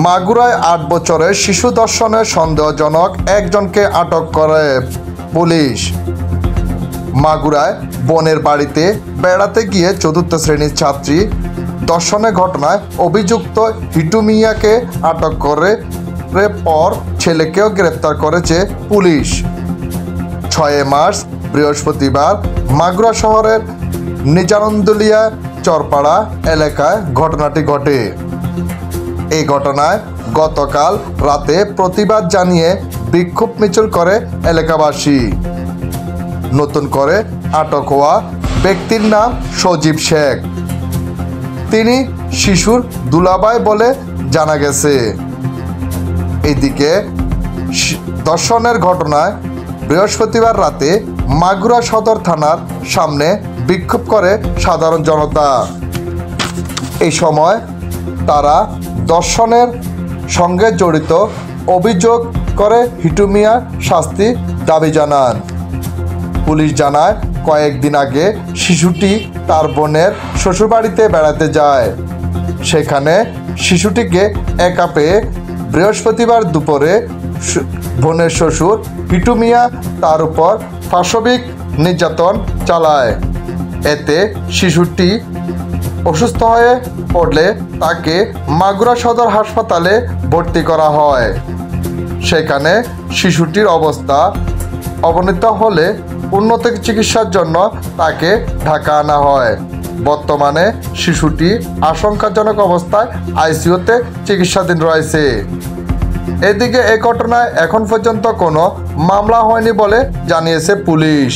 মাগুরায় ৮ বছরের শিশু ধর্ষণের সন্দেহজনক একজনকে আটক করে পুলিশ। মাগুরায় বোনের বাড়িতে বেড়াতে গিয়ে চতুর্থ শ্রেণীর ছাত্রী ধর্ষণের ঘটনায় অভিযুক্ত হিটু মিয়াকে আটক করে পর ছেলেকেও গ্রেপ্তার করেছে পুলিশ। ৬ মার্চ বৃহস্পতিবার মাগুরা শহরের নিজানন্দুলিয়া চরপাড়া এলাকায় ঘটনাটি ঘটে। এই ঘটনায় গতকাল রাতে প্রতিবাদ জানিয়ে বিক্ষোভ মিছিল করে এলাকাবাসী। নতুন করে আটক হওয়া ব্যক্তির নাম সজীব শেখ। তিনি শিশুর দুলাভাই বলে জানা গেছে। এদিকে ধর্ষণের ঘটনায় বৃহস্পতিবার রাতে মাগুরা সদর থানার সামনে বিক্ষোভ করে সাধারণ জনতা। এই সময় তারা ধর্ষণের সঙ্গে জড়িত অভিযোগ করে হিটু মিয়ার শাস্তি দাবি জানান। পুলিশ জানায়, কয়েকদিন আগে শিশুটি তার বোনের শ্বশুরবাড়িতে বেড়াতে যায়। সেখানে শিশুটিকে একা পেয়ে বৃহস্পতিবার দুপুরে বোনের শ্বশুর হিটু মিয়া তার উপর পাশবিক নির্যাতন চালায়। এতে শিশুটি অসুস্থ হয়ে পড়লে তাকে মাগুরা সদর হাসপাতালে ভর্তি করা হয়। সেখানে শিশুটির অবস্থা অবনতি হলে উন্নত চিকিৎসার জন্য তাকে ঢাকা আনা হয়। বর্তমানে শিশুটি আশঙ্কাজনক অবস্থায় আইসিইউতে চিকিৎসাধীন রয়েছে। এদিকে এই ঘটনায় এখন পর্যন্ত কোনো মামলা হয়নি বলে জানিয়েছে পুলিশ।